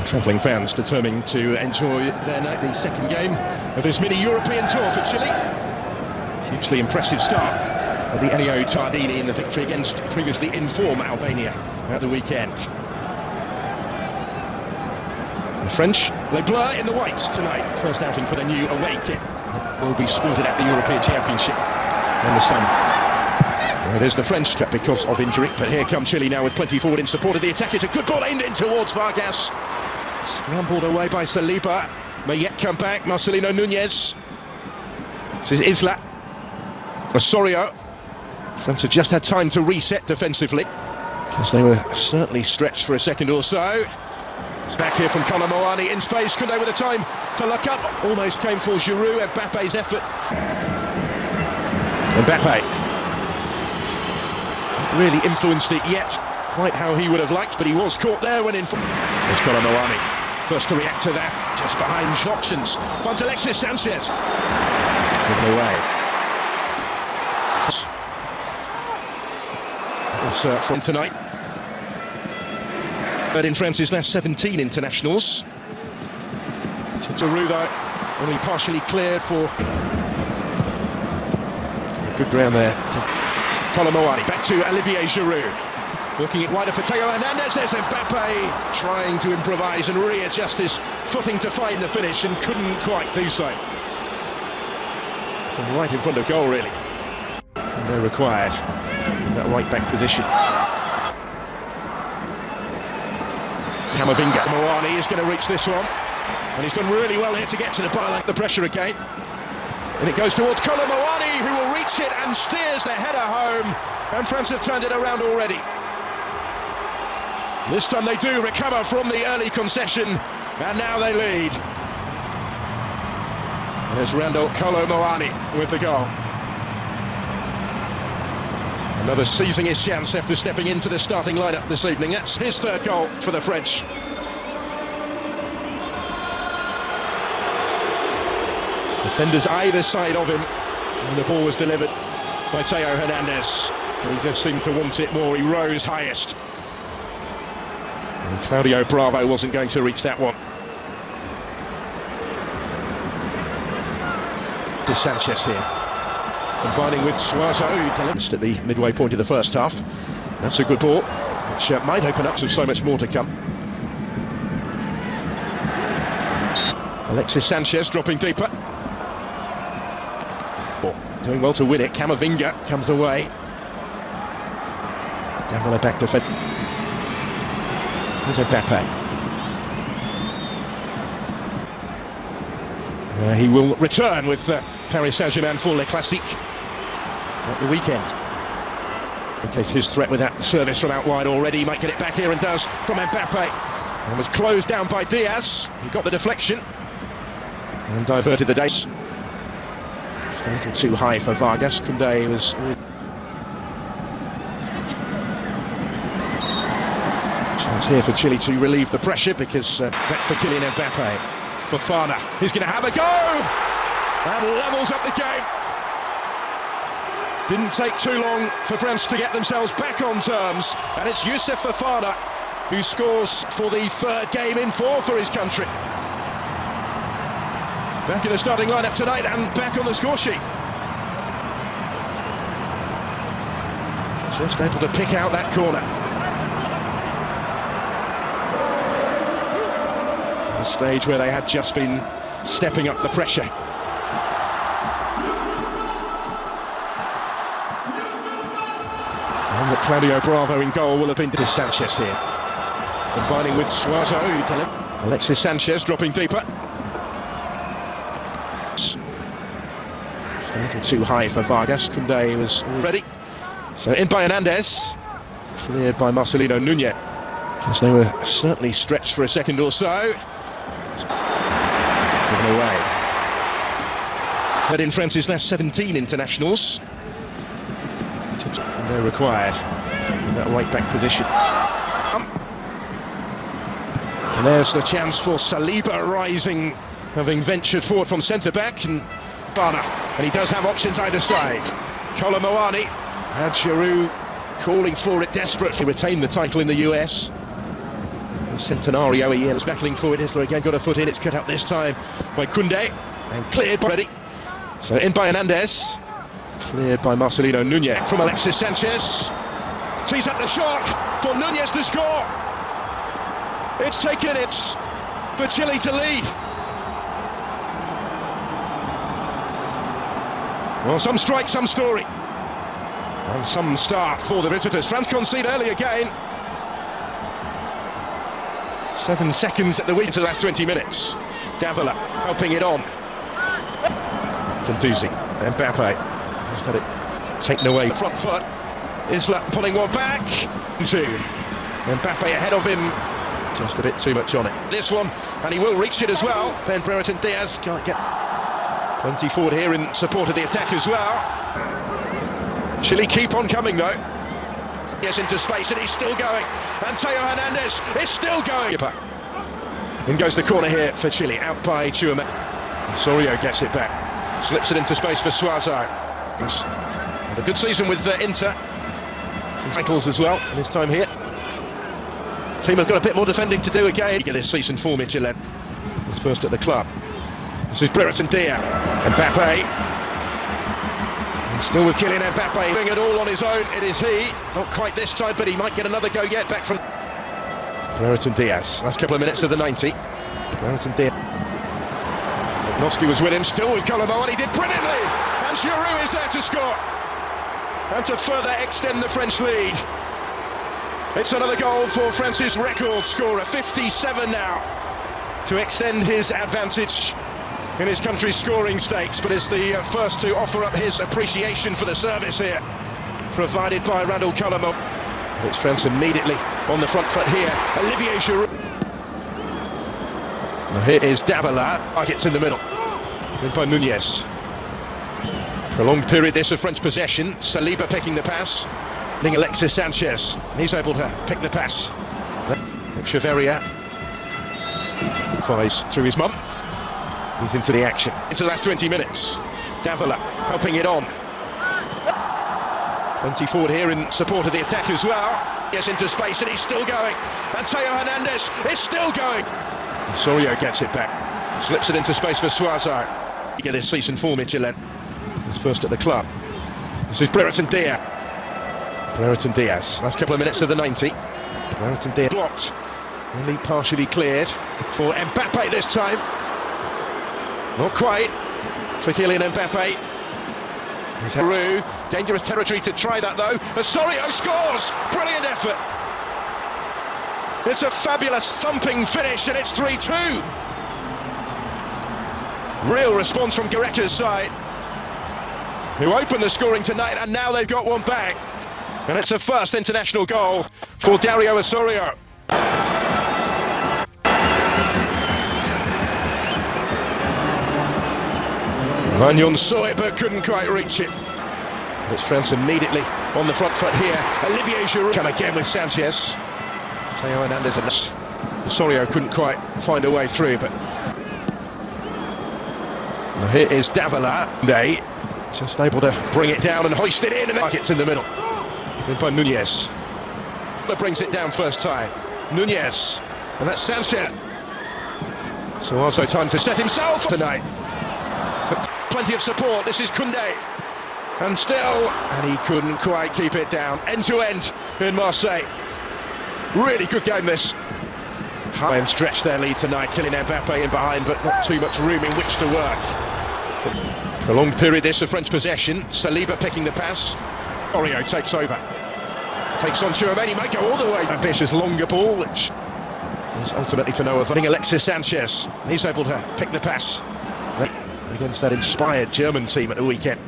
Travelling fans determined to enjoy their nightly second game of this mini-European tour for Chile. Hugely impressive start of the Ennio Tardini in the victory against previously in form Albania at the weekend. The French, they blur in the whites tonight. First outing for the new away kit. Will be sported at the European Championship in the summer. Well, there's the French cut because of injury, but here come Chile now with plenty forward in support of the attack. It's a good ball aimed in towards Vargas. Scrambled away by Saliba. May yet come back. Marcelino Núñez. This is Isla. Osorio. France have just had time to reset defensively, because they were certainly stretched for a second or so. It's back here from Kylian Mbappé in space. Koundé with the time to look up. Almost came for Giroud. Mbappe's effort. Mbappé. Not really influenced it yet, quite how he would have liked, but he was caught there when in. There's Kylian Mbappé. First to react to that, just behind options. Finds Alexis Sanchez. Given away. That was from tonight. Third in France's last 17 internationals. Giroud though, only partially cleared for. Good ground there. Kylian Mbappé back to Olivier Giroud. Looking it wider for Theo Hernandez. There's Mbappe trying to improvise and readjust his footing to find the finish and couldn't quite do so. From right in front of goal, really. And they're required in that right back position. Camavinga. Mawani is going to reach this one, and he's done really well here to get to the byline. The pressure again, and it goes towards Kylian Mbappé, who will reach it and steers the header home, and France have turned it around already. This time they do recover from the early concession, and now they lead. There's Randall Kylian Mbappé with the goal. Another seizing his chance after stepping into the starting lineup this evening. That's his third goal for the French. Defenders either side of him, and the ball was delivered by Theo Hernandez. He just seemed to want it more. He rose highest. And Claudio Bravo wasn't going to reach that one. To Sanchez here, combining with Suazo at the midway point of the first half. That's a good ball, which might open up to so much more to come. Alexis Sanchez dropping deeper. Doing well to win it. Camavinga comes away. Down by the back defense. There's Mbappe. He will return with Paris Saint-Germain for Le Classique at the weekend. Okay, his threat with that service from out wide already. He might get it back here and does from Mbappe. And was closed down by Diaz. He got the deflection and diverted the days. Just a little too high for Vargas. Koundé was. Chance here for Chile to relieve the pressure, because back for Kylian Mbappé. Fofana, he's going to have a go! That levels up the game. Didn't take too long for France to get themselves back on terms, and it's Youssouf Fofana who scores for the third game in four for his country. Back in the starting lineup tonight and back on the score sheet. Just able to pick out that corner. The stage where they had just been stepping up the pressure. And that Claudio Bravo in goal will have been to Sanchez here. Combining with Suazo. Alexis Sanchez dropping deeper. Just a little too high for Vargas. Koundé was ready. So in by Hernandez. Cleared by Marcelino Núñez. Because they were certainly stretched for a second or so. Given away. But in France's last 17 internationals, they're required in that right back position. And there's the chance for Saliba rising, having ventured forward from centre back, and he does have options either side. Kylian Mbappé had Giroud calling for it, desperate to retain the title in the US. Centenario he is battling forward. Isla again got a foot in. It's cut out this time by Koundé and cleared by Ready. So in by Hernandez, cleared by Marcelino Nunez from Alexis Sanchez. Tees up the shot for Nunez to score. It's taken it for Chile to lead. Well, some strike, some story. And some start for the visitors. France concede early again. 7 seconds at the week into the last 20 minutes. Davila helping it on. Decisive. Mbappe just had it taken away. Front foot. Isla pulling one back. 2. Mbappe ahead of him. Just a bit too much on it. This one, and he will reach it as well. Ben Brereton Diaz can't get plenty forward here in support of the attack as well. Chile keep on coming though. Yes, into space and he's still going. And Theo Hernandez is still going. In goes the corner here for Chile, out by Tchouaméni. Osorio gets it back. Slips it into space for Suazo. Had a good season with Inter. Since ankles as well in his time here. The team have got a bit more defending to do again. Get this season form in Chile. He's first at the club. This is Brereton Diaz. Mbappe. And still with Kylian Mbappé doing it all on his own. It is he. Not quite this time, but he might get another go yet back from Brereton Diaz. Last couple of minutes of the 90. Brereton Diaz. Noski was with him, still with Colombo, and he did brilliantly. And Giroud is there to score. And to further extend the French lead. It's another goal for France's record scorer, 57 now, to extend his advantage in his country's scoring stakes, but is the first to offer up his appreciation for the service here, provided by Randall Colombo. It's France immediately on the front foot here. Olivier Giroud. Now here is Davila. It's in the middle. In by Nunez. Prolonged period this of French possession. Saliba picking the pass. Alexis Sanchez. He's able to pick the pass. Echeverria flies through his mum. He's into the action. Into the last 20 minutes. Davila helping it on. Plenty forward here in support of the attack as well. Yes, into space and he's still going. And Theo Hernandez is still going. Osorio gets it back. Slips it into space for Suazo. Get this season form in Chile. He's first at the club. This is Brereton Diaz. Brereton Diaz. Last couple of minutes of the 90. Brereton Diaz blocked. Only partially cleared for Mbappe this time. Not quite for Kylian Mbappé. Giroud, dangerous territory to try that though. Osorio scores! Brilliant effort. It's a fabulous thumping finish and it's 3-2. Real response from Gareca's side, who opened the scoring tonight, and now they've got one back. And it's a first international goal for Dario Osorio. Magnon saw it but couldn't quite reach it. It's France immediately on the front foot here. Olivier Giroud come again with Sanchez. Theo Hernandez and Osorio couldn't quite find a way through, but now here is Davila. They just able to bring it down and hoist it in, and it's in the middle. In by Nunez. That brings it down first time. Nunez, and that's Sanchez. So also time to set himself tonight. Plenty of support. This is Koundé, and still, and he couldn't quite keep it down. End to end in Marseille. Really good game this. High and stretch their lead tonight. Kylian Mbappé in behind, but not too much room in which to work. Prolonged period this of French possession. Saliba picking the pass. Oreo takes over. Takes on Tchouaméni, might go all the way. Ambitious longer ball, which is ultimately to no avail. Alexis Sanchez, he's able to pick the pass against that inspired German team at the weekend.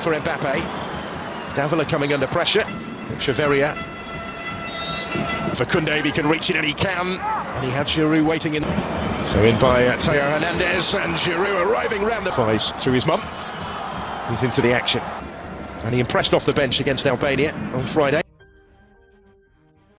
For Mbappe. Davila coming under pressure. Echeverria. For Koundé, he can reach it, and he can. And he had Giroud waiting in. So in by Theo Hernandez, and Giroud arriving round the flies through his mum. He's into the action. And he impressed off the bench against Albania on Friday.